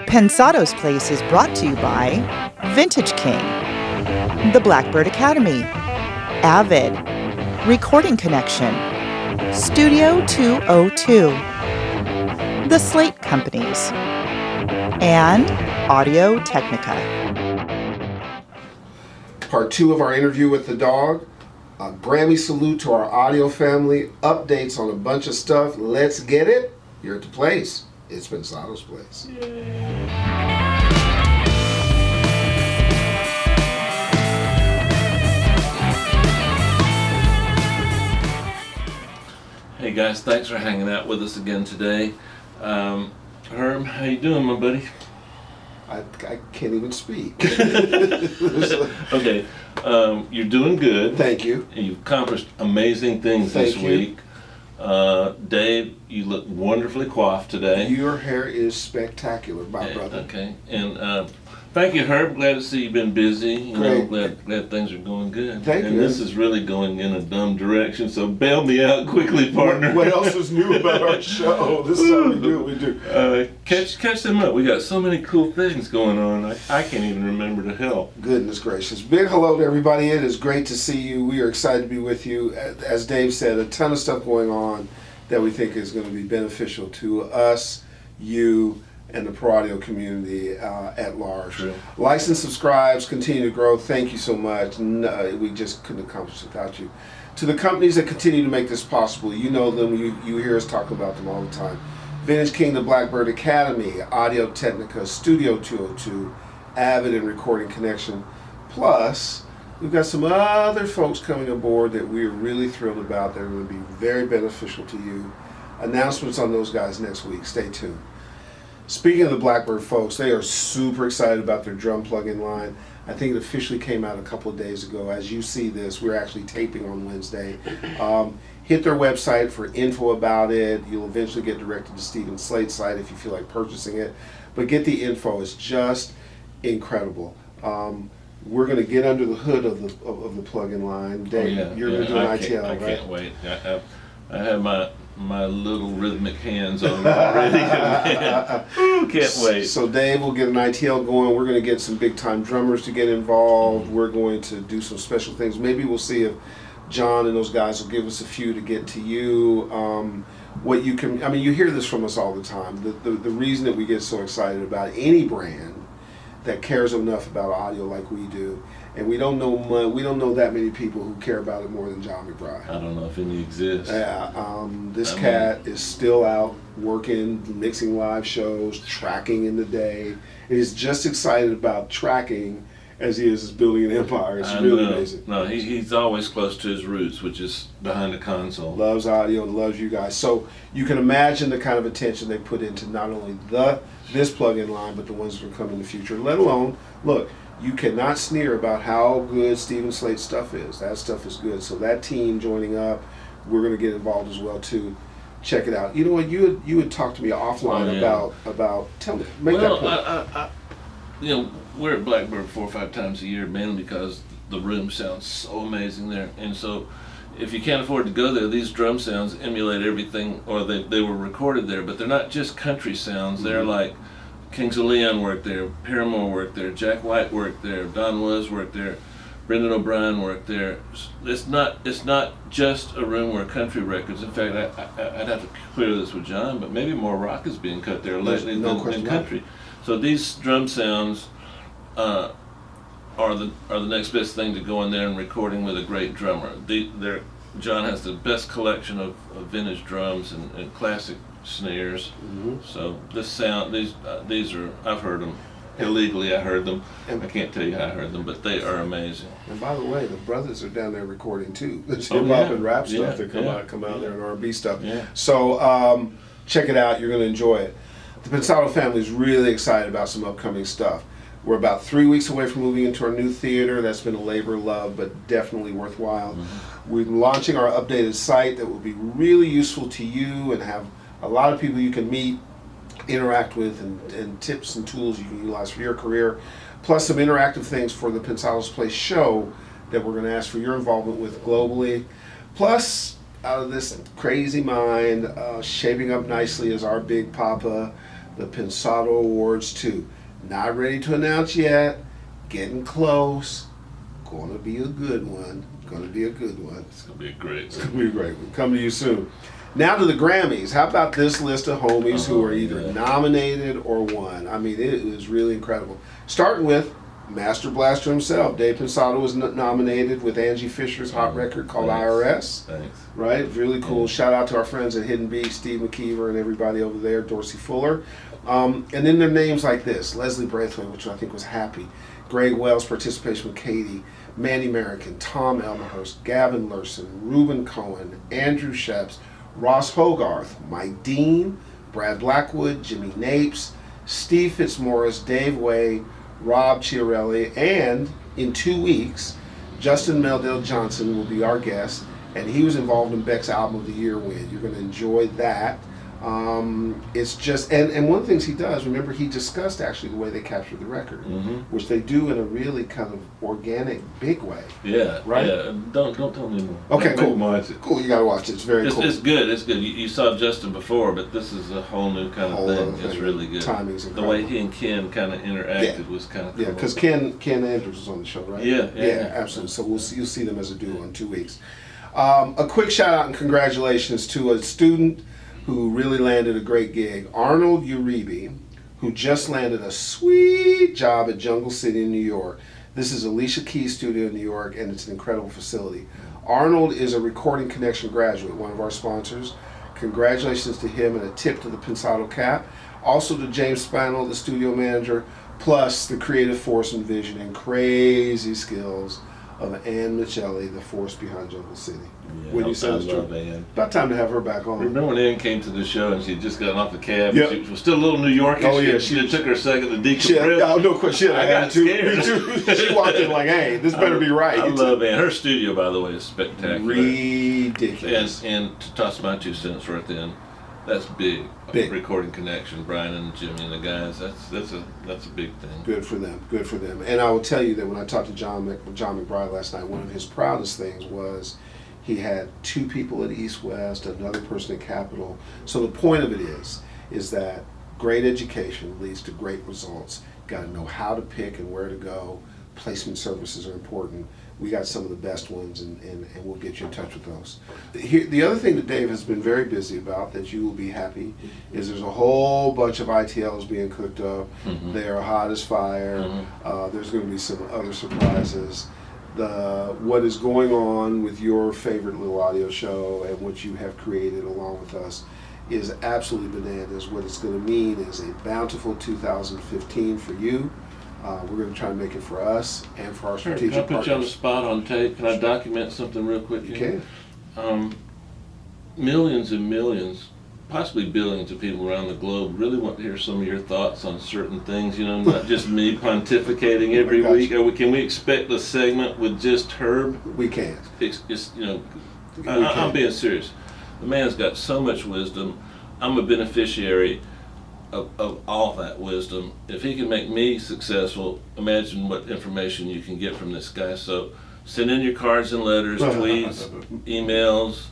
Pensado's Place is brought to you by Vintage King, the Blackbird Academy, Avid, Recording Connection, Studio 202, The Slate Companies, and Audio Technica. Part 2 of our interview with the dog. A Grammy salute to our audio family. Updates on a bunch of stuff. Let's get it. You're at the place. It's Pensado's Place. Hey guys, thanks for hanging out with us again today. Herb, how you doing, my buddy? I can't even speak. Okay, you're doing good. Thank you. You've accomplished amazing things this week. Dave, you look wonderfully coiffed today. Your hair is spectacular, my brother. Okay, and thank you, Herb. Glad to see you've been busy. Glad things are going good. Thank you. And this is really going in a dumb direction, so bail me out quickly, partner. What else is new about our show? This is how we do what we do. Catch them up. We got so many cool things going on. I can't even remember to help. Goodness gracious. Big hello to everybody. It is great to see you. We are excited to be with you. As Dave said, a ton of stuff going on that we think is going to be beneficial to us, you, and the pro audio community at large. True. Likes and subscribes, continue to grow. Thank you so much. No, we just couldn't accomplish it without you. To the companies that continue to make this possible, you know them, you hear us talk about them all the time. Vintage King, the Blackbird Academy, Audio Technica, Studio 202, Avid and Recording Connection. Plus, we've got some other folks coming aboard that we are really thrilled about. They're going to be very beneficial to you. Announcements on those guys next week. Stay tuned. Speaking of the Blackbird folks, they are super excited about their drum plug-in line. I think it officially came out a couple of days ago. As you see this, we're actually taping on Wednesday. Hit their website for info about it. You'll eventually get directed to Stephen Slate's site if you feel like purchasing it. But get the info. It's just incredible. We're going to get under the hood of the plug-in line. Dave, you're going to do an ITL, right? I can't wait. I have my little rhythmic hands on it already. Can't wait. So Dave will get an ITL going. We're going to get some big time drummers to get involved. We're going to do some special things. Maybe we'll see if John and those guys will give us a few to get to you. What you can, I mean, you hear this from us all the time. The reason that we get so excited about any brand that cares enough about audio like we do, and we don't know that many people who care about it more than John McBride. I don't know if any exist. Yeah, this cat is still out working, mixing live shows, tracking in the day. And he's just excited about tracking as he is building an empire. It's really amazing. No, he's always close to his roots, which is behind the console. Loves audio and loves you guys. So you can imagine the kind of attention they put into not only this plug-in line, but the ones that will come in the future. Let alone, look, you cannot sneer about how good Stephen Slate's stuff is. That stuff is good. So that team joining up, we're going to get involved as well too. Check it out. You know what? You had talked to me offline about. Tell me. Make that point. You know, we're at Blackbird 4 or 5 times a year, mainly because the room sounds so amazing there. And so, if you can't afford to go there, these drum sounds emulate everything, or they were recorded there. But they're not just country sounds. Mm-hmm. They're like Kings of Leon worked there, Paramore worked there, Jack White worked there, Don Was worked there, Brendan O'Brien worked there. It's not just a room where country records. In fact, I'd have to clear this with John, but maybe more rock is being cut there lately than country. So these drum sounds are the next best thing to go in there and recording with a great drummer. John has the best collection of vintage drums and classic snares. Mm-hmm. So these are, I've heard them illegally. I heard them. I can't tell you how I heard them, but they are amazing. And by the way, the brothers are down there recording too. There's hip hop and rap stuff that come out there, and R&B stuff. Yeah. So check it out. You're going to enjoy it. The Pensado family is really excited about some upcoming stuff. We're about 3 weeks away from moving into our new theater. That's been a labor of love, but definitely worthwhile. Mm-hmm. We're launching our updated site that will be really useful to you and have a lot of people you can meet, interact with, and tips and tools you can utilize for your career, plus some interactive things for the Pensado's Place show that we're going to ask for your involvement with globally. Plus, out of this crazy mind, shaping up nicely is our big papa, the Pensado Awards 2. Not ready to announce yet. Getting close. Gonna be a good one. Gonna be a good one. It's gonna be a great It's one. gonna be a great one. Coming to you soon. Now to the Grammys. How about this list of homies who are either nominated or won? I mean, it was really incredible. Starting with Master Blaster himself. Dave Pensado was nominated with Angie Fisher's hot record called IRS. Thanks. Right? Really cool. Shout out to our friends at Hidden Beast, Steve McKeever and everybody over there, Dorsey Fuller. And then there are names like this. Leslie Braithwaite, which I think was happy. Greg Wells' participation with Katie. Mandy Merrican, Tom Elmhurst, Gavin Lurson, Reuben Cohen, Andrew Sheps, Ross Hogarth, Mike Dean, Brad Blackwood, Jimmy Napes, Steve Fitzmaurice, Dave Way, Rob Chiarelli, and in 2 weeks, Justin Meldale Johnson will be our guest, and he was involved in Beck's Album of the Year win. You're going to enjoy that. It's just, and one of the things he does, remember he discussed actually the way they captured the record, which they do in a really kind of organic, big way. Yeah. Right? Yeah. Don't tell me more. Okay, cool. Watch it. Cool, you gotta watch it. It's very cool. It's good. It's good. You saw Justin before, but this is a whole new kind of Whole thing. other It's thing. really good. Timing's The incredible. way he and Ken kind of interacted was kind of cool. Yeah, because Ken Andrews was on the show, right? Yeah. Absolutely. So you'll see them as a duo in 2 weeks. A quick shout out and congratulations to a student who really landed a great gig, Arnold Uribe, who just landed a sweet job at Jungle City in New York. This is Alicia Keys' studio in New York, and it's an incredible facility. Arnold is a Recording Connection graduate, one of our sponsors. Congratulations to him, and a tip to the Pensado Cap. Also to James Spinell, the studio manager, plus the creative force and vision and crazy skills of Ann Michelli, the force behind Jungle City. Yeah, Would you say that's true? love Ann. About time to have her back on. Remember when Ann came to the show and she had just gotten off the cab? Yep. She was still a little New Yorkish. Oh, yeah, She took her a second to She had, decompress. no question. She had I an got attitude. scared. Me too. She walked in like, hey, this better be right. I love Ann. Her studio, by the way, is spectacular. Ridiculous. And to toss my 2 cents right then, that's big. Big. Recording Connection, Brian and Jimmy and the guys. That's a big thing. Good for them. Good for them. And I will tell you that when I talked to John McBride last night, one of his proudest things was he had 2 people at East West, another person at Capitol. So the point of it is that great education leads to great results. Got to know how to pick and where to go. Placement services are important. We got some of the best ones, and we'll get you in touch with those. The other thing that Dave has been very busy about that you will be happy is there's a whole bunch of ITLs being cooked up. They are hot as fire. There's going to be some other surprises. What is going on with your favorite little audio show and what you have created along with us is absolutely bananas. What it's going to mean is a bountiful 2015 for you. We're going to try and make it for us and for our Can strategic I put partners. you on the spot on tape? Can I document something real quick? You here? can. Millions and millions, possibly billions of people around the globe really want to hear some of your thoughts on certain things, not just me pontificating every Gotcha. week. Can we expect a segment with just Herb? We can't. I'm being serious. The man's got so much wisdom. I'm a beneficiary of all that wisdom. If he can make me successful, imagine what information you can get from this guy. So send in your cards and letters, tweets, emails.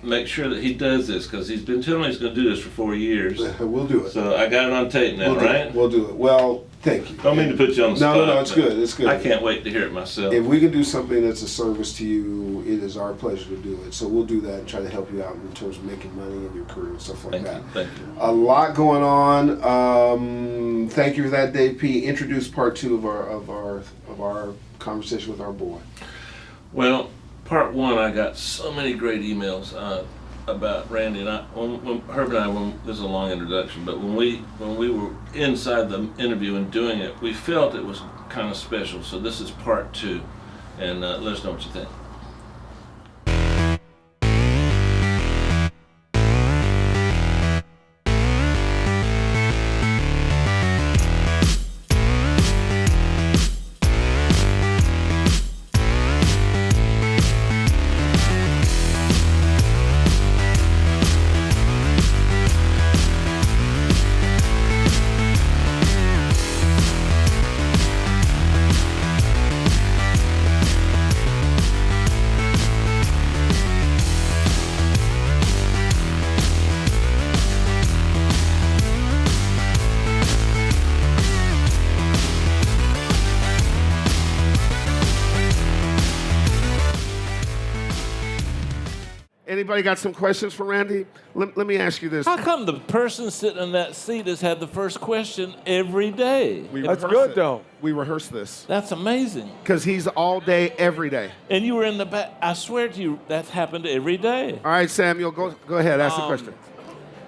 Make sure that he does this, because he's been telling me he's going to do this for 4 years. We'll do it. So I got it on tape now, right? We'll do it. Well, thank you. Don't mean to put you on the spot. No, it's but good. It's good. I can't wait to hear it myself. If we can do something that's a service to you, it is our pleasure to do it. So we'll do that and try to help you out in terms of making money in your career and stuff like that. Thank you. A lot going on. Thank you for that, Dave P. Introduce part 2 of our conversation with our boy. Well, part 1, I got so many great emails about Randy, and when Herb and I, this is a long introduction, but when we were inside the interview and doing it, we felt it was kind of special. So this is part 2, and let us know what you think. Anybody got some questions for Randy? Let me ask you this. How come the person sitting in that seat has had the first question every day? That's good, though. We rehearse this. That's amazing. Because he's all day, every day. And you were in the back. I swear to you, that's happened every day. All right, Samuel, go ahead. Ask the question.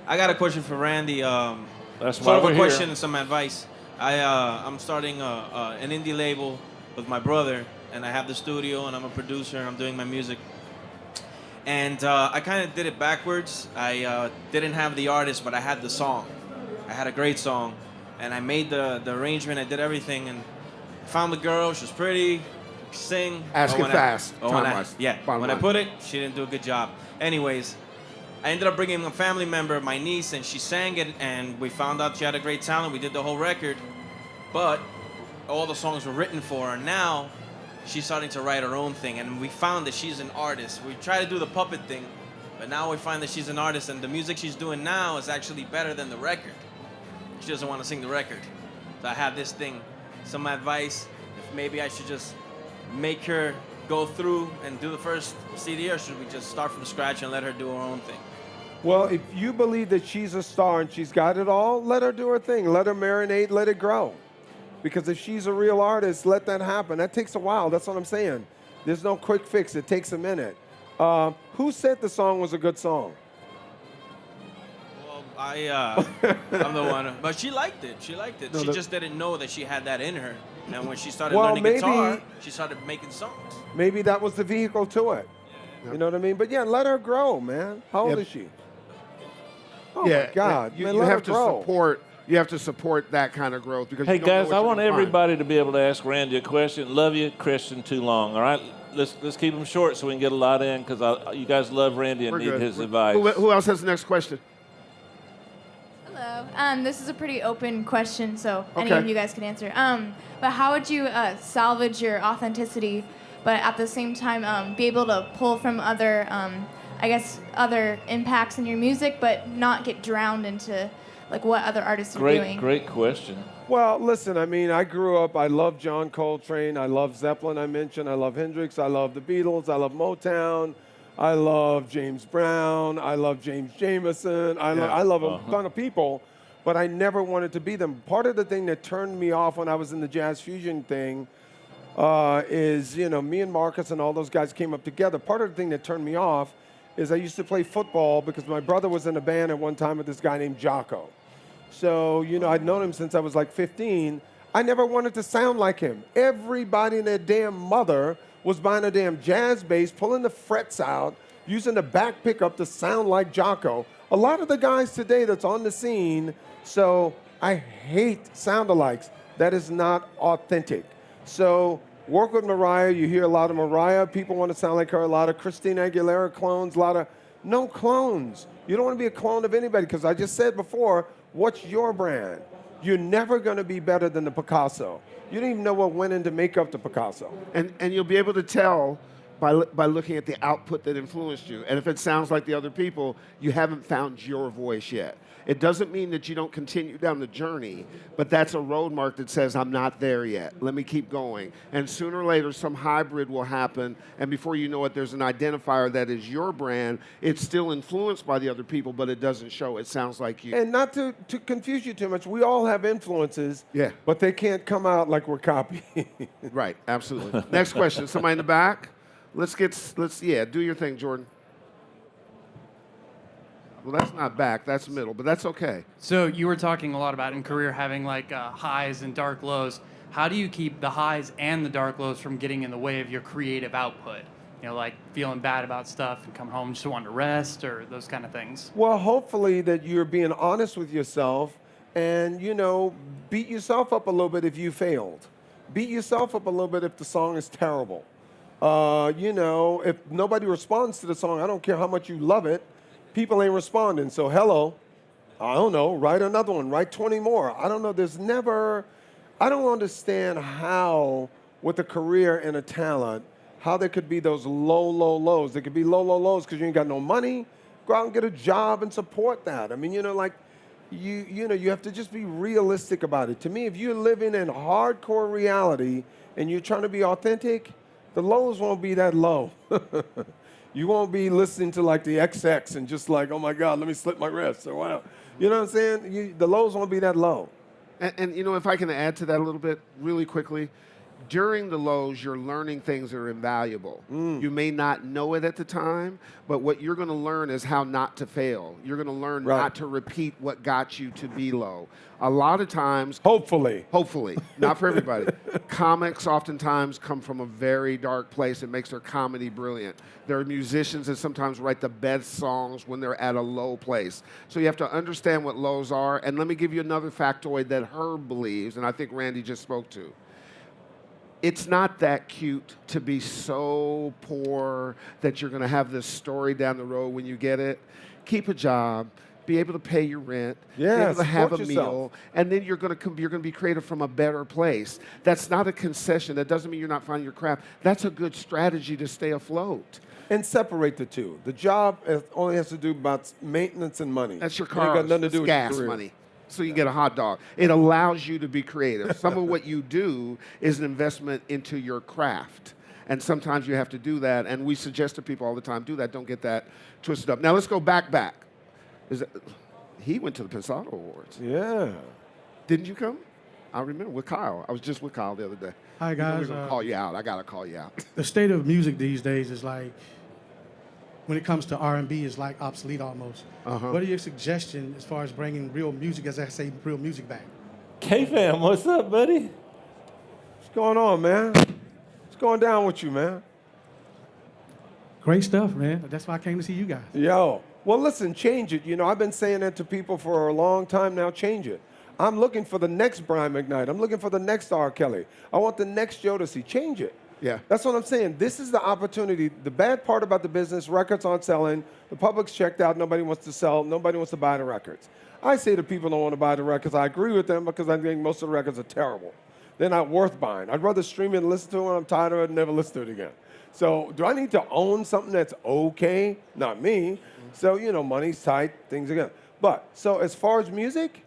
I got a question for Randy. That's why sort of we're a here. question and some advice. I'm starting an indie label with my brother, and I have the studio, and I'm a producer, and I'm doing my music. And I kind of did it backwards. I didn't have the artist, but I had the song. I had a great song, and I made the arrangement. I did everything, and found the girl. She was pretty, could sing. Ask it fast, time-wise. When I line. put it, she didn't do a good job. Anyways, I ended up bringing a family member, my niece, and she sang it, and we found out she had a great talent. We did the whole record, but all the songs were written for her. Now, she's starting to write her own thing, and we found that she's an artist. We try to do the puppet thing, but now we find that she's an artist, and the music she's doing now is actually better than the record. She doesn't want to sing the record. So I have this thing, some advice, if maybe I should just make her go through and do the first CD, or should we just start from scratch and let her do her own thing? Well, if you believe that she's a star and she's got it all, let her do her thing. Let her marinate, let it grow. Because if she's a real artist, let that happen. That takes a while. That's what I'm saying. There's no quick fix. It takes a minute. Who said the song was a good song? Well, I'm the one. But she liked it. She liked it. No, she the- just didn't know that she had that in her. And when she started Well, learning maybe- guitar, she started making songs. Maybe that was the vehicle to it. You know what I mean? But yeah, let her grow, man. How old is she? Oh my God, you, man, you let her have to grow. support. You have to support that kind of growth because Hey you don't know guys, what I you're want gonna find. everybody to be able to ask Randy a question. Love you, Christian, too long. All right, let's keep them short so we can get a lot in because you guys love Randy and We're need good. his advice. Who else has the next question? Hello. This is a pretty open question, so any Okay. of you guys can answer. But how would you salvage your authenticity, but at the same time be able to pull from other, other impacts in your music, but not get drowned into like what other artists are doing? Great question. Well, listen, I mean, I grew up, I love John Coltrane, I love Zeppelin, I mentioned, I love Hendrix, I love the Beatles, I love Motown, I love James Brown, I love James Jamerson, I love a ton of people, but I never wanted to be them. Part of the thing that turned me off when I was in the jazz fusion thing is, you know, me and Marcus and all those guys came up together. Part of the thing that turned me off is I used to play football because my brother was in a band at one time with this guy named Jocko. So, you know, I'd known him since I was like 15. I never wanted to sound like him. Everybody and their damn mother was buying a damn jazz bass, pulling the frets out, using the back pickup to sound like Jocko. A lot of the guys today that's on the scene, so I hate sound-alikes. That is not authentic. So work with Mariah. You hear a lot of Mariah. People want to sound like her. A lot of Christina Aguilera clones. A lot of no clones. You don't want to be a clone of anybody because I just said before, what's your brand? You're never going to be better than the Picasso. You don't even know what went into make up the Picasso. And you'll be able to tell by looking at the output that influenced you. And if it sounds like the other people, you haven't found your voice yet. It doesn't mean that you don't continue down the journey, but that's a road mark that says, I'm not there yet. Let me keep going. And sooner or later, some hybrid will happen, and before you know it, there's an identifier that is your brand. It's still influenced by the other people, but it doesn't show. It sounds like you. And not to confuse you too much, we all have influences, Yeah. but they can't come out like we're copying. Right, absolutely. Next question. Somebody in the back? Let's do your thing, Jordan. Well, that's not back, that's middle, but that's okay. So you were talking a lot about in career having like highs and dark lows. How do you keep the highs and the dark lows from getting in the way of your creative output? You know, like feeling bad about stuff and coming home just wanting to rest or those kind of things. Well, hopefully that you're being honest with yourself and, you know, beat yourself up a little bit if you failed. Beat yourself up a little bit if the song is terrible. You know, if nobody responds to the song, I don't care how much you love it, people ain't responding. So hello, I don't know, write another one, write 20 more. I don't know, I don't understand how with a career and a talent, how there could be those low lows. There could be low lows because you ain't got no money. Go out and get a job and support that. I mean, you know, like, you know, you have to just be realistic about it. To me, if you're living in hardcore reality and you're trying to be authentic, the lows won't be that low. You won't be listening to like the XX and just like, oh my God, let me slip my wrist or whatever. You know what I'm saying? The lows won't be that low. And you know, if I can add to that a little bit really quickly, during the lows, you're learning things that are invaluable. You may not know it at the time, but what you're going to learn is how not to fail. You're going to learn not to repeat what got you to be low. A lot of times, hopefully, not for everybody, comics oftentimes come from a very dark place. It makes their comedy brilliant. There are musicians that sometimes write the best songs when they're at a low place. So you have to understand what lows are. And let me give you another factoid that Herb believes, and I think Randy just spoke to. It's not that cute to be so poor that you're going to have this story down the road when you get it. Keep a job, be able to pay your rent, be able to have a meal, and then you're going to be creative from a better place. That's not a concession. That doesn't mean you're not finding your craft. That's a good strategy to stay afloat. And separate the two. The job only has to do about maintenance and money. That's your car. Got nothing to do with gas your money. So you get a hot dog. It allows you to be creative. Some of what you do is an investment into your craft. And sometimes you have to do that. And we suggest to people all the time, do that. Don't get that twisted up. Now let's go back. He went to the Pensado Awards. Yeah. Didn't you come? I remember with Kyle. I was just with Kyle the other day. Hi, guys. We're going to call you out. I got to call you out. The state of music these days is like, when it comes to R&B, is like obsolete almost. What are your suggestions as far as bringing real music, as I say, real music back? K-Fam, what's up, buddy? What's going on, man? What's going down with you, man? Great stuff, man. That's why I came to see you guys. Yo. Well, listen, change it. You know, I've been saying that to people for a long time now. Change it. I'm looking for the next Brian McKnight. I'm looking for the next R. Kelly. I want the next Jodeci. Change it. Yeah. That's what I'm saying. This is the opportunity. The bad part about the business, records aren't selling. The public's checked out. Nobody wants to sell. Nobody wants to buy the records. I say to people don't want to buy the records. I agree with them because I think most of the records are terrible. They're not worth buying. I'd rather stream it and listen to it when I'm tired of it and never listen to it again. So do I need to own something that's okay? Not me. So, you know, money's tight, things again. But, so as far as music,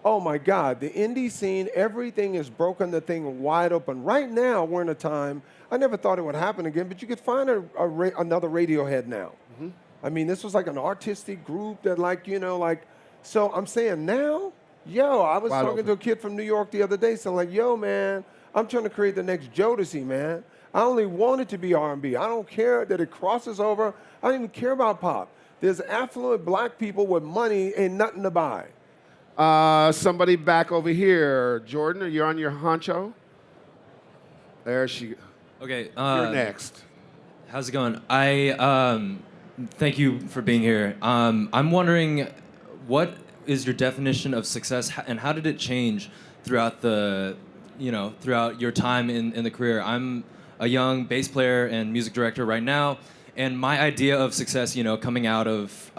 oh my God, the indie scene, everything is broken, the thing wide open. Right now, we're in a time, I never thought it would happen again, but you could find another Radiohead now. I mean, this was like an artistic group that like, you know, like, so I'm saying now, yo, I was talking to a kid from New York the other day, saying like, yo, man, I'm trying to create the next Jodeci, man. I only want it to be R&B. I don't care that it crosses over. I don't even care about pop. There's affluent black people with money and nothing to buy. Somebody back over here. Jordan, are you on your honcho? There she goes. Okay. You're next. How's it going? Thank you for being here. I'm wondering, what is your definition of success, and how did it change throughout throughout your time in the career? I'm a young bass player and music director right now, and my idea of success, coming out of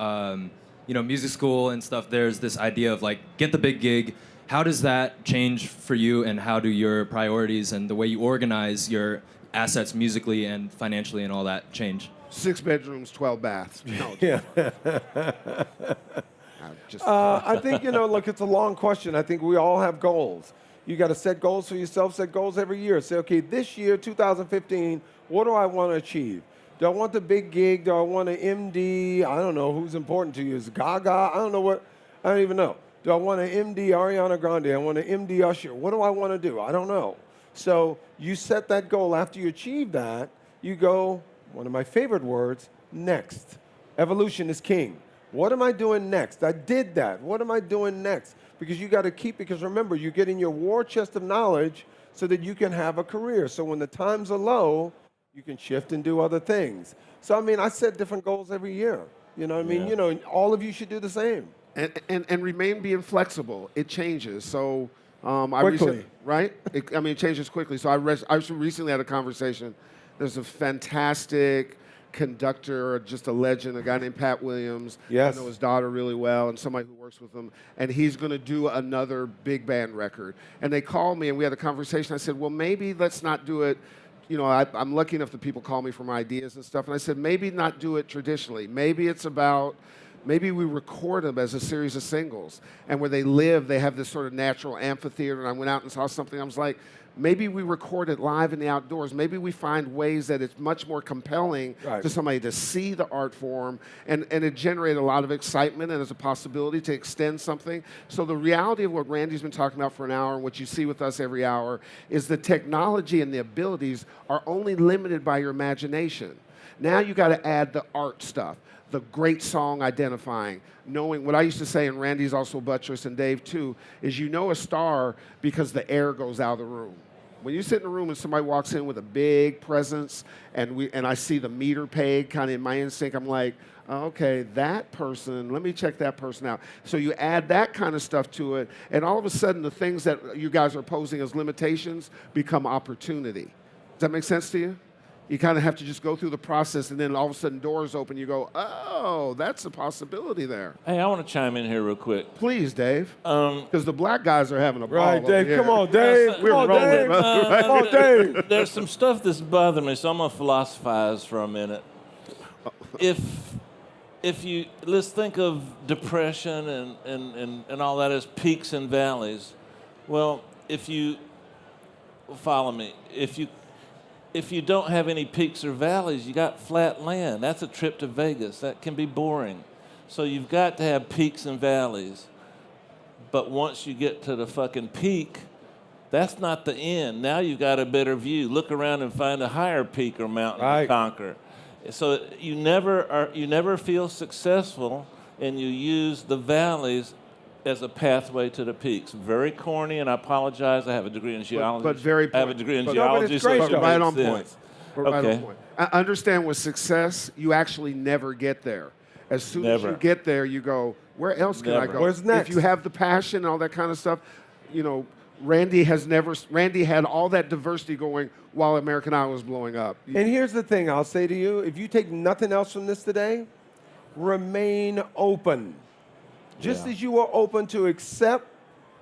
music school and stuff, there's this idea of like, get the big gig. How does that change for you, and how do your priorities and the way you organize your assets musically and financially and all that change? 6 bedrooms, 12 baths. No, Yeah. I think, look, it's a long question. I think we all have goals. You got to set goals for yourself, set goals every year. Say, okay, this year, 2015, what do I want to achieve? Do I want the big gig? Do I want an MD? I don't know who's important to you. Is it Gaga? I don't even know. Do I want an MD Ariana Grande? I want an MD Usher. What do I want to do? I don't know. So you set that goal. After you achieve that, you go, one of my favorite words, next. Evolution is king. What am I doing next? I did that. What am I doing next? Because you got to because remember, you're getting your war chest of knowledge so that you can have a career. So when the times are low, you can shift and do other things. So, I mean, I set different goals every year. You know what I mean? Yeah. All of you should do the same. And remain being flexible. It changes. So quickly. It changes quickly. So I recently had a conversation. There's a fantastic conductor, just a legend, a guy named Pat Williams. Yes. I know his daughter really well, and somebody who works with him. And he's going to do another big band record. And they called me, and we had a conversation. I said, well, maybe let's not do it. I'm lucky enough that people call me for my ideas and stuff. And I said, maybe not do it traditionally. Maybe it's about Maybe we record them as a series of singles. And where they live, they have this sort of natural amphitheater. And I went out and saw something. I was like, maybe we record it live in the outdoors. Maybe we find ways that it's much more compelling to somebody to see the art form, and it generated a lot of excitement and as a possibility to extend something. So the reality of what Randy's been talking about for an hour and what you see with us every hour is the technology and the abilities are only limited by your imagination. Now you got to add the art stuff, the great song identifying, knowing what I used to say, and Randy's also buttress and Dave too, is you know a star because the air goes out of the room. When you sit in a room and somebody walks in with a big presence and I see the meter peg kind of in my instinct, I'm like, oh, okay, that person, let me check that person out. So you add that kind of stuff to it, and all of a sudden the things that you guys are posing as limitations become opportunity. Does that make sense to you? You kind of have to just go through the process, and then all of a sudden doors open. You go, oh, that's a possibility there. Hey, I want to chime in here real quick. Please, Dave. Because the black guys are having a ball. Right, Dave. Over Come on, Dave. We're rolling. Come on, Dave. There's some stuff that's bothering me, so I'm going to philosophize for a minute. If you, let's think of depression and all that as peaks and valleys. Well, follow me. If you don't have any peaks or valleys, you got flat land. That's a trip to Vegas. That can be boring. So you've got to have peaks and valleys. But once you get to the fucking peak, that's not the end. Now you've got a better view. Look around and find a higher peak or mountain to conquer. So you never feel successful, and you use the valleys as a pathway to the peaks. Very corny, and I apologize. I have a degree in geology. But very. I have a degree in geology, so it's right on sense. point. Right on point. I understand with success, you actually never get there. As soon as you get there, you go, where else can I go? Where's next? If you have the passion and all that kind of stuff, you know, Randy had all that diversity going while American Idol was blowing up. And here's the thing I'll say to you. If you take nothing else from this today, remain open. Just as you are open to accept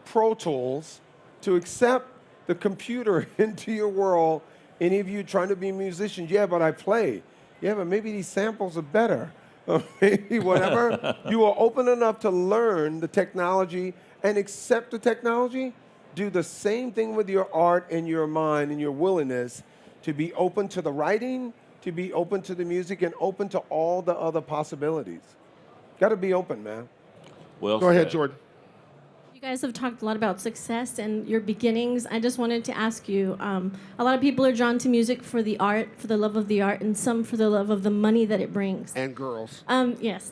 Pro Tools, to accept the computer into your world, any of you trying to be musicians, yeah, but I play. Yeah, but maybe these samples are better. Or maybe whatever. You are open enough to learn the technology and accept the technology. Do the same thing with your art and your mind and your willingness to be open to the writing, to be open to the music, and open to all the other possibilities. Got to be open, man. Well Go ahead, Jordan. You guys have talked a lot about success and your beginnings. I just wanted to ask you, a lot of people are drawn to music for the art, for the love of the art, and some for the love of the money that it brings. And girls. Yes.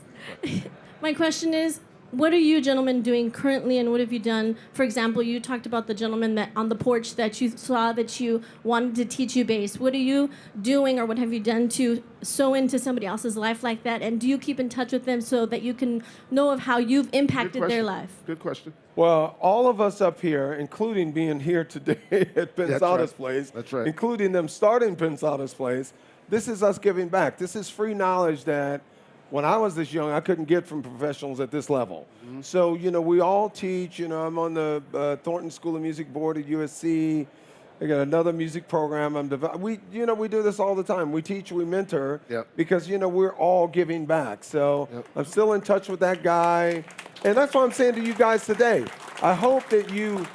My question is, what are you gentlemen doing currently, and what have you done? For example, you talked about the gentleman that on the porch that you saw that you wanted to teach you bass. What are you doing, or what have you done to sow into somebody else's life like that? And do you keep in touch with them so that you can know of how you've impacted their life? Good question. Well, all of us up here, including being here today at Pensado's Place, including them starting Pensado's Place, this is us giving back. This is free knowledge that when I was this young, I couldn't get from professionals at this level. Mm-hmm. So, you know, we all teach. You know, I'm on the Thornton School of Music board at USC. I got another music program. We do this all the time. We teach, we mentor, because, you know, we're all giving back. So I'm still in touch with that guy. And that's what I'm saying to you guys today. I hope that you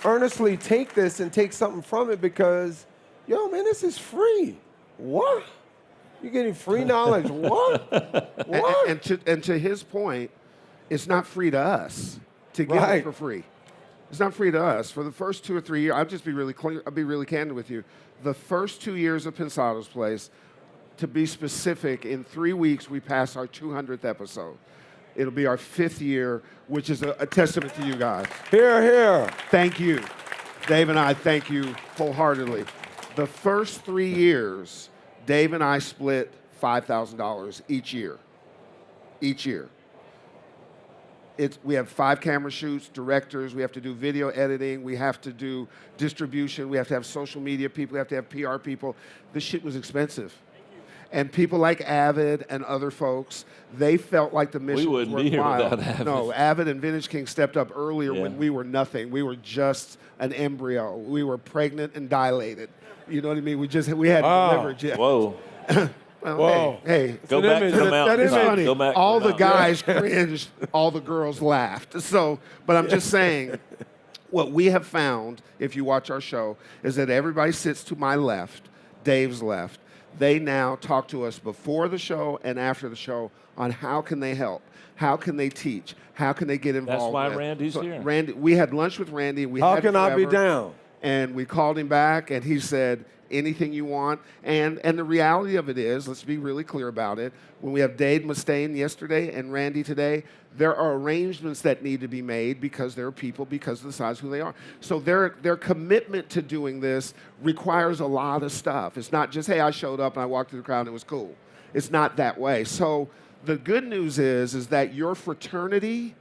earnestly take this and take something from it because, yo, man, this is free. What? You're getting free knowledge. What? What? And to his point, it's not free to us to give it for free. It's not free to us. For the first 2 or 3 years, I'll be really candid with you. The first 2 years of Pensado's Place, to be specific, in 3 weeks we passed our 200th episode. It'll be our 5th year, which is a testament to you guys. Hear, hear. Thank you. Dave and I thank you wholeheartedly. The first 3 years, Dave and I split $5,000 each year. Each year. We have 5 camera shoots, directors, we have to do video editing, we have to do distribution, we have to have social media people, we have to have PR people. This shit was expensive. And people like Avid and other folks, they felt like the mission was worthwhile. We wouldn't be here without Avid. No, Avid and Vintage King stepped up earlier when we were nothing. We were just an embryo. We were pregnant and dilated. You know what I mean? We hadn't delivered yet. Whoa. Well, Whoa. hey, Go back to the That mountain. is funny. Go back to All the mountain. guys cringed, all the girls laughed. So, but I'm just saying, what we have found, if you watch our show, is that everybody sits to my left, Dave's left. They now talk to us before the show and after the show on how can they help, how can they teach, how can they get involved. That's why with. Randy's So here. Randy, we had lunch with Randy. How can I be down? And we called him back, and he said, anything you want. And the reality of it is, let's be really clear about it, when we have Dave Mustaine yesterday and Randy today, there are arrangements that need to be made because there are people, because of the size of who they are. So their commitment to doing this requires a lot of stuff. It's not just, hey, I showed up and I walked through the crowd and it was cool. It's not that way. So the good news is that your fraternity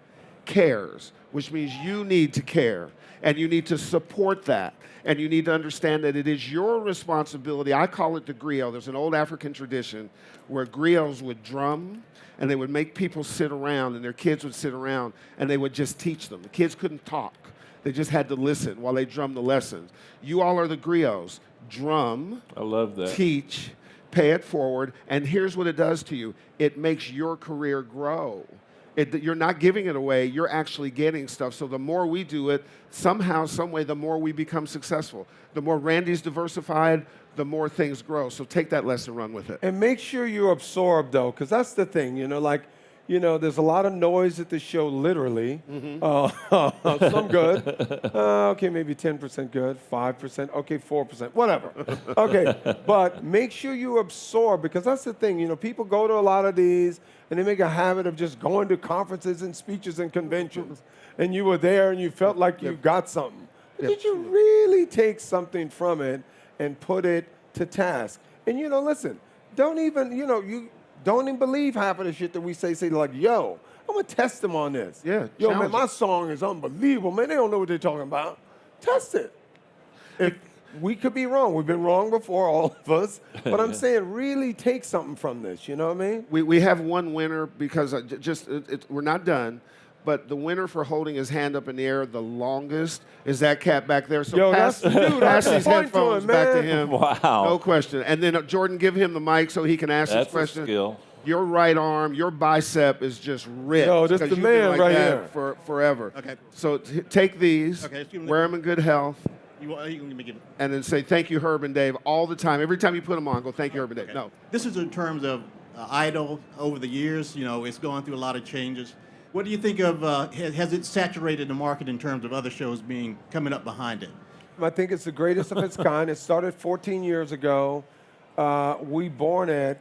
cares, which means you need to care, and you need to support that, and you need to understand that it is your responsibility. I call it the griot. There's an old African tradition where griots would drum, and they would make people sit around, and their kids would sit around, and they would just teach them. The kids couldn't talk. They just had to listen while they drummed the lessons. You all are the griots. Drum. I love that. Teach. Pay it forward. And here's what it does to you. It makes your career grow. You're not giving it away. You're actually getting stuff. So the more we do it, somehow, some way, the more we become successful. The more Randy's diversified, the more things grow. So take that lesson, run with it. And make sure you absorb, though, because that's the thing, there's a lot of noise at the show, literally. Some good. Okay, maybe 10% good, 5%, okay, 4%, whatever. Okay, but make sure you absorb, because that's the thing. People go to a lot of these, and they make a habit of just going to conferences and speeches and conventions, and you were there and you felt like you got something. But did you really take something from it and put it to task? And, listen, don't even believe half of the shit that we say like, yo, I'm going to test them on this. Yeah, yo, man, challenge my it. song is unbelievable. Man, they don't know what they're talking about. Test it. If we could be wrong. We've been wrong before, all of us. But I'm saying really take something from this, you know what I mean? We have one winner because we're not done. But the winner for holding his hand up in the air the longest is that cat back there. So Yo, pass that's the dude. pass I these can point to headphones him, back to man. him. Wow. No question. And then Jordan, give him the mic so he can ask That's his question. a skill. Your right arm, your bicep is just ripped. Yo, this 'cause the you've been man like right that here. for forever. Okay. So take these, Okay, excuse me. wear them in good health, You can give me. and then say thank you, Herb and Dave, all the time. Every time you put them on, go thank you, Herb and Dave. Okay. No. This is in terms of Idol over the years. It's gone through a lot of changes. What do you think of? Has it saturated the market in terms of other shows coming up behind it? I think it's the greatest of its kind. It started 14 years ago. We born it.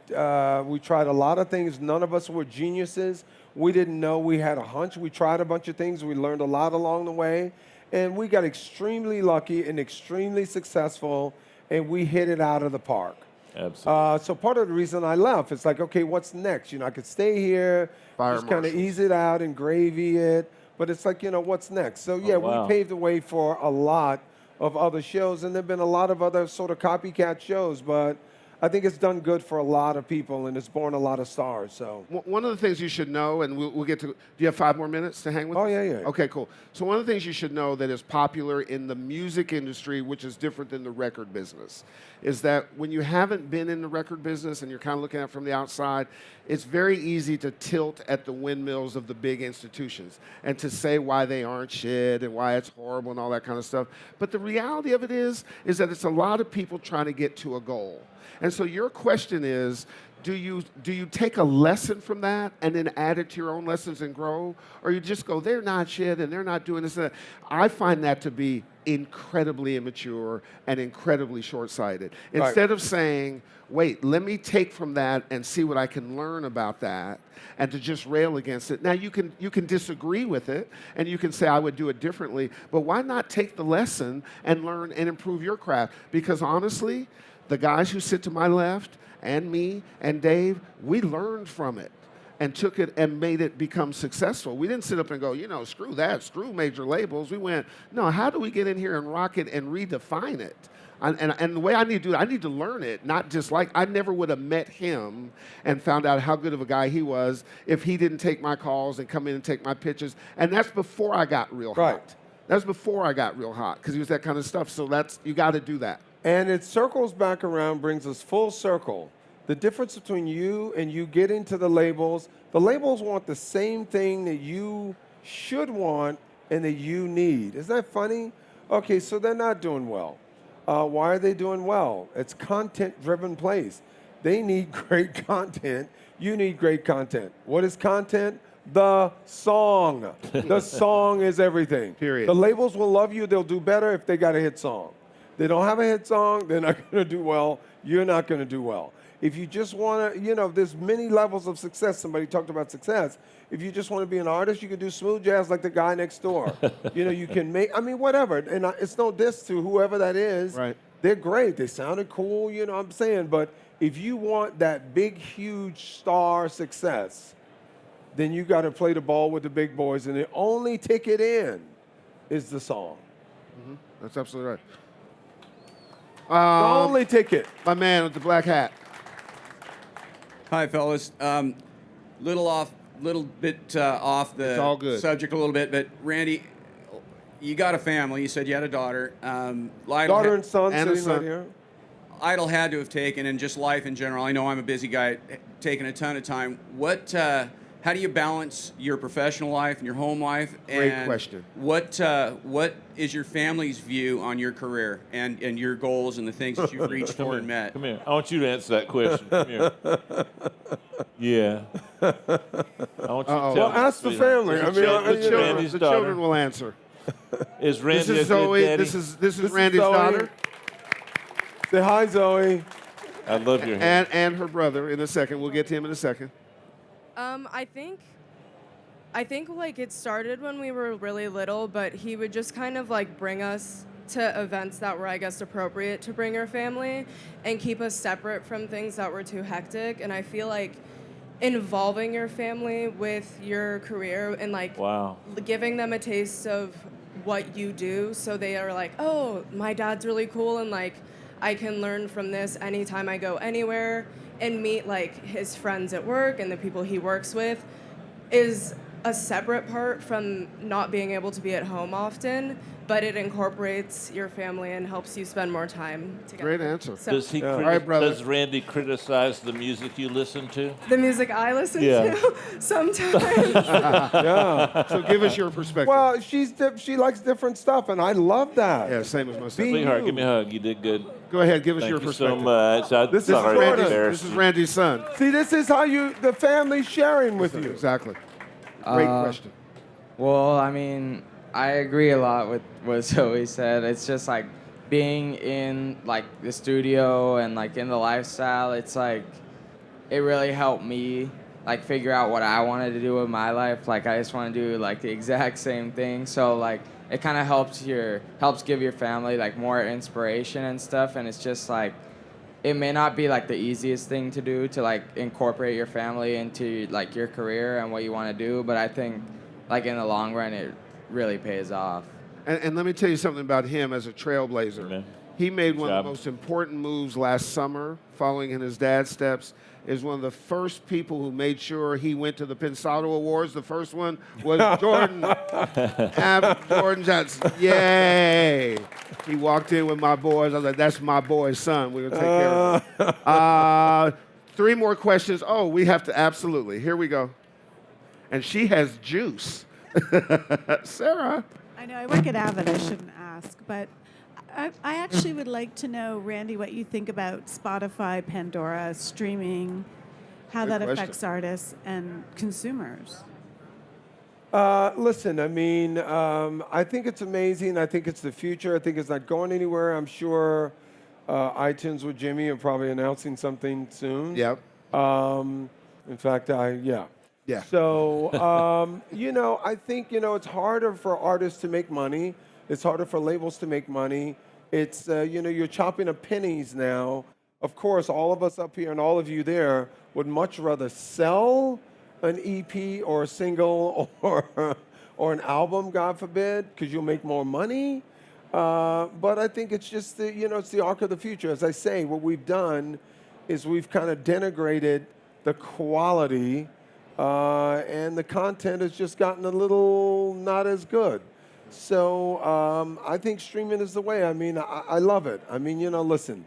We tried a lot of things. None of us were geniuses. We didn't know. We had a hunch. We tried a bunch of things. We learned a lot along the way. And we got extremely lucky and extremely successful, and we hit it out of the park. Absolutely. So part of the reason I left, it's like, okay, what's next? I could stay here, Fire just kind of marshals. ease it out and gravy it. But it's like, what's next? So yeah, wow. we paved the way for a lot of other shows, and there've been a lot of other sort of copycat shows, but I think it's done good for a lot of people, and it's born a lot of stars. So One of the things you should know, and we'll get to. Do you have 5 more minutes to hang with? Oh, us? yeah. Okay, cool. So one of the things you should know that is popular in the music industry, which is different than the record business, is that when you haven't been in the record business and you're kind of looking at it from the outside, it's very easy to tilt at the windmills of the big institutions and to say why they aren't shit and why it's horrible and all that kind of stuff. But the reality of it is that it's a lot of people trying to get to a goal. And so your question is, do you take a lesson from that and then add it to your own lessons and grow? Or you just go, they're not shit and they're not doing this and that. I find that to be incredibly immature and incredibly short-sighted. Right. Instead of saying, wait, let me take from that and see what I can learn about that, and to just rail against it. Now, you can disagree with it, and you can say, I would do it differently, but why not take the lesson and learn and improve your craft? Because honestly, the guys who sit to my left, and me, and Dave, we learned from it and took it and made it become successful. We didn't sit up and go, screw that, screw major labels. We went, no, how do we get in here and rock it and redefine it? And the way I need to do it, I need to learn it, not just like, I never would have met him and found out how good of a guy he was if he didn't take my calls and come in and take my pitches. And that's before I got real hot. Right. That's before I got real hot, because he was that kind of stuff. So you got to do that. And it circles back around, brings us full circle The difference between you and you getting to the labels want the same thing that you should want and that you need. Isn't that funny? Okay, so they're not doing well. Why are they doing well? It's content-driven place. They need great content. You need great content. What is content? The song. The song is everything. Period. The labels will love you. They'll do better if they got a hit song. They don't have a hit song, they're not going to do well. You're not going to do well. If you just want to, there's many levels of success. Somebody talked about success. If you just want to be an artist, you can do smooth jazz like the guy next door. You can make, whatever. And it's no diss to whoever that is. Right. They're great. They sounded cool, what I'm saying. But if you want that big, huge star success, then you got to play the ball with the big boys. And the only ticket in is the song. Mm-hmm. That's absolutely right. The only ticket. My man with the black hat. Hi, fellas. Little bit off It's all good. the subject a little bit, but Randy, you got a family. You said you had a daughter. Daughter and son And a sitting son. right here. Idle had to have taken, and just life in general. I know I'm a busy guy, taking a ton of time. How do you balance your professional life and your home life? Great And question. What is your family's view on your career and your goals and the things that you've reached for and met? Come here. I want you to answer that question. Come here. Yeah. I want you to tell Well, me, ask the sweetheart. family. Randy's The daughter. children will answer. Is Randy This a is good Zoe. daddy? This is Randy's Zoe. daughter Say hi, Zoe. I love your hair. and her brother. In a second, we'll get to him in a second. I think like it started when we were really little, but he would just kind of like bring us to events that were, I guess, appropriate to bring our family and keep us separate from things that were too hectic. And I feel like involving your family with your career and like Wow. giving them a taste of what you do, so they are like, oh, my dad's really cool, and like I can learn from this anytime I go anywhere, and meet like his friends at work and the people he works with, is a separate part from not being able to be at home often, but it incorporates your family and helps you spend more time together. Great answer. So Does he? All right, brother. Does Randy criticize the music you listen to? the music I listen Yeah. to sometimes. Yeah. So give us your perspective. Well, she likes different stuff, and I love that. Yeah, same as myself. Sweetheart, give me a hug. You did good. Go ahead, give us Thank your you perspective. so much. I'm This is sorry to Randy's- embarrass This is you. Randy's son. See, this is how the family's sharing with you. Exactly. Great question. Well, I agree a lot with what Zoe said. It's just like being in like the studio and like in the lifestyle. It's like it really helped me like figure out what I wanted to do with my life. Like I just want to do like the exact same thing. So like it kind of helps give your family like more inspiration and stuff. And it's just like it may not be like the easiest thing to do to like incorporate your family into like your career and what you want to do, but I think like in the long run it really pays off. And let me tell you something about him as a trailblazer. Amen. He made Good one job. of the most important moves last summer, following in his dad's steps. Is one of the first people who made sure he went to the Pensado Awards. The first one was Jordan. Jordan Johnson. Yay! He walked in with my boys. I was like, that's my boy's son. We're going to take care of him. 3 more questions. Oh, we have to, absolutely. Here we go. And she has juice. Sarah. I know, I work at Avid, I shouldn't ask, but I actually would like to know, Randy, what you think about Spotify, Pandora, streaming, how Good that question. affects artists and consumers. Listen, I think it's amazing. I think it's the future. I think it's not going anywhere. I'm sure iTunes with Jimmy are probably announcing something soon. Yep. In fact, yeah. Yeah. So, I think, it's harder for artists to make money. It's harder for labels to make money. It's, you're chopping up pennies now. Of course, all of us up here and all of you there would much rather sell an EP or a single or an album, God forbid, because you'll make more money. But I think it's just it's the arc of the future. As I say, what we've done is we've kind of denigrated the quality, and the content has just gotten a little not as good. So I think streaming is the way. I love it. Listen,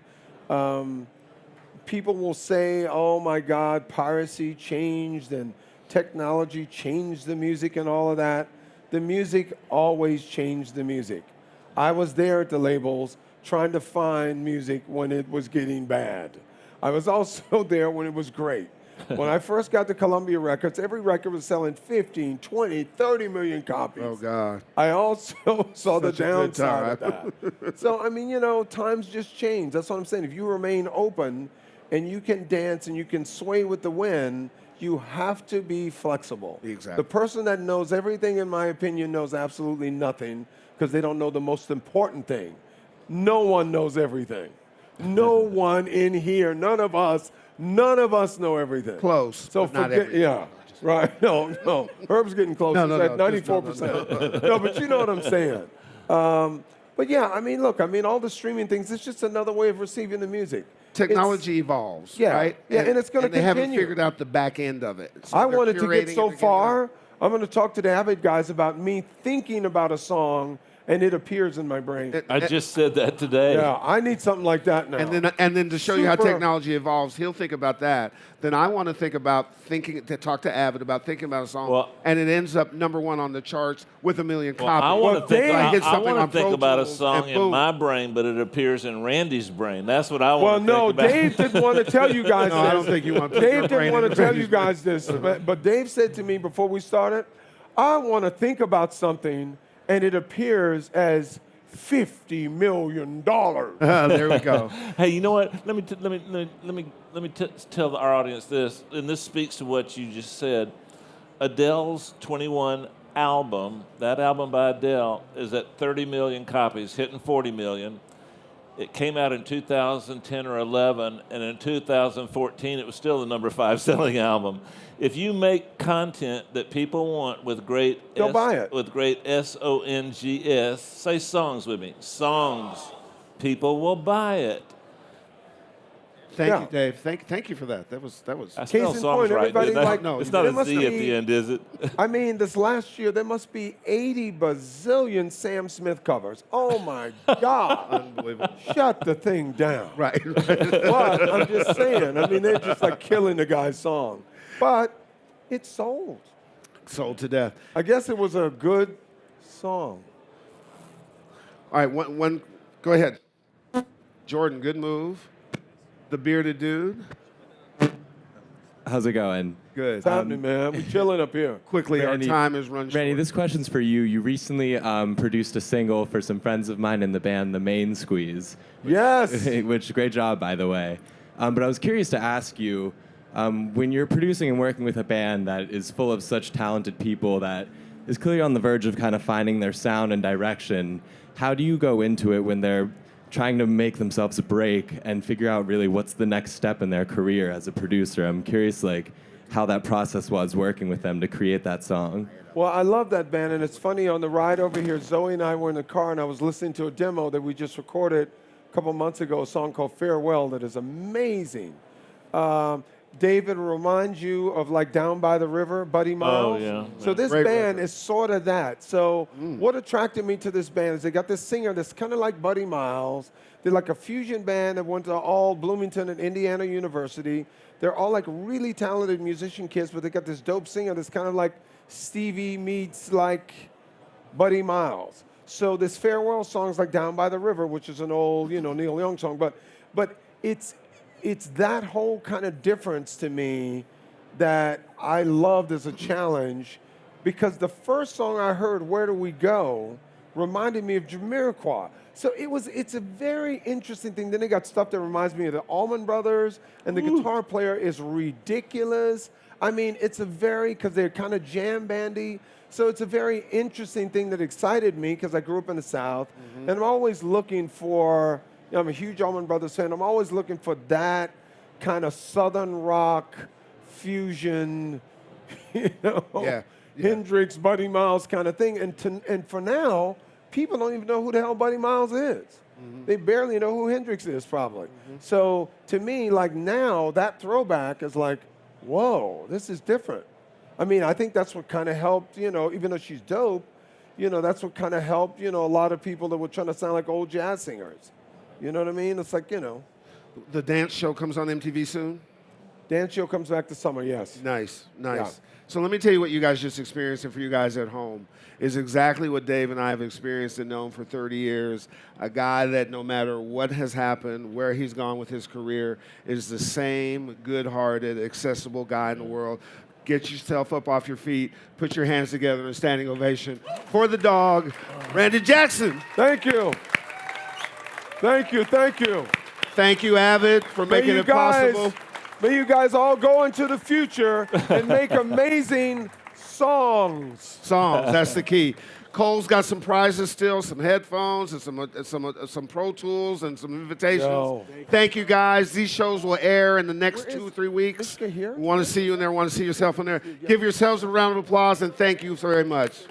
people will say, oh my God, piracy changed and technology changed the music and all of that. The music always changed the music. I was there at the labels trying to find music when it was getting bad. I was also there when it was great. When I first got to Columbia Records, every record was selling 15, 20, 30 million copies. Oh, God. I also saw the Such a good downside of that. So, I mean, times just change. That's what I'm saying. If you remain open and you can dance and you can sway with the wind, you have to be flexible. Exactly. The person that knows everything, in my opinion, knows absolutely nothing because they don't know the most important thing. No one knows everything. No one in here, none of us know everything. Close, So but not forget, everything. yeah, right. No. Herb's getting close. No, He's no, at no, just 94%. No, but you know what I'm saying. But yeah, I mean, look, all the streaming things, it's just another way of receiving the music. Technology evolves, Yeah, right? yeah, and it's gonna They haven't continue. figured out the back end of it. So I they're wanted to curating get so it, far, I'm going to talk to the Avid guys about me thinking about a song and it appears in my brain. I just said that today. Yeah, I need something like that now. And then to show you how Super. technology evolves, he'll think about that. Then I want to think about to talk to Avid about thinking about a song, and it ends up #1 on the charts with 1 million Well, copies. I want to think, I hit I something wanna on think Pro about a Tools, song and in boom. my brain, but it appears in Randy's brain. That's what I Well, want to no, think about. Dave didn't want to tell you guys No, this. I don't think you want to put your Dave brain didn't want in to tell Randy's you guys this, but Dave said to me before we started, I want to think about something, and it appears as $50 million. There we go. Hey, you know what? Let me tell our audience this, and this speaks to what you just said. Adele's 21 album, that album by Adele, is at 30 million copies, hitting 40 million. It came out in 2010 or 11, and in 2014, it was still the #5 selling album. If you make content that people want with great They'll buy it. with great songs, say songs with me, songs, people will buy it. Thank you, Dave. Thank you for that. That was. I spell in songs point, right. everybody didn't I? like- No, it's not there a must Z at be- the end, is it? I mean, this last year, there must be 80 bazillion Sam Smith covers. Oh, my God. Unbelievable. Shut the thing down. Right. But I'm just saying, they're just like killing the guy's song. But it sold. Sold to death. I guess it was a good song. All right, one. Go ahead. Jordan, good move. The bearded dude. How's it going? Good. What's happening, man? We're chilling up here. Quickly, Randy, our time is run short. Randy, this question's for you. You recently produced a single for some friends of mine in the band, The Main Squeeze. Yes. Which, great job, by the way. But I was curious to ask you, when you're producing and working with a band that is full of such talented people that is clearly on the verge of kind of finding their sound and direction, how do you go into it when they're trying to make themselves a break and figure out really what's the next step in their career as a producer? I'm curious, how that process was working with them to create that song. Well, I love that band, and it's funny, on the ride over here, Zoe and I were in the car, and I was listening to a demo that we just recorded a couple months ago, a song called Farewell that is amazing. David reminds you of Down by the River, Buddy Miles. yeah. So this Great band record. is sort of that. So what attracted me to this band is they got this singer that's kind of like Buddy Miles. They're like a fusion band that went to all Bloomington and Indiana University. They're all really talented musician kids, but they got this dope singer that's kind of like Stevie meets Buddy Miles. So this Farewell song's like Down by the River, which is an old, Neil Young song, but it's that whole kind of difference to me that I loved as a challenge, because the first song I heard, Where Do We Go, reminded me of Jamiroquai. So it's a very interesting thing. Then they got stuff that reminds me of the Allman Brothers, and the guitar player is ridiculous. It's because they're kind of jam bandy. So it's a very interesting thing that excited me, because I grew up in the South, and I'm always looking for, I'm a huge Allman Brothers fan. I'm always looking for that kind of Southern rock fusion, Hendrix, Buddy Miles kind of thing. And for now, people don't even know who the hell Buddy Miles is. They barely know who Hendrix is, probably. So to me, now, that throwback is whoa, this is different. I think that's what kind of helped, even though she's dope, that's what kind of helped, a lot of people that were trying to sound like old jazz singers. You know what I mean? It's The dance show comes on MTV soon? Dance show comes back this summer, yes. Nice, nice. Yeah. So let me tell you what you guys just experienced, and for you guys at home, is exactly what Dave and I have experienced and known for 30 years. A guy that no matter what has happened, where he's gone with his career, is the same good-hearted, accessible guy in the world. Get yourself up off your feet, put your hands together in a standing ovation for the dog, Randy Jackson. Thank you. Thank you, thank you. Thank you, Avid, for making it possible. May you guys all go into the future and make amazing songs. Songs, that's the key. Cole's got some prizes still, some headphones and some Pro Tools and some invitations. Yo. Thank you, guys. These shows will air in the next 2 or 3 weeks. Want to see you in there, want to see yourself in there. Give yourselves a round of applause and thank you very much.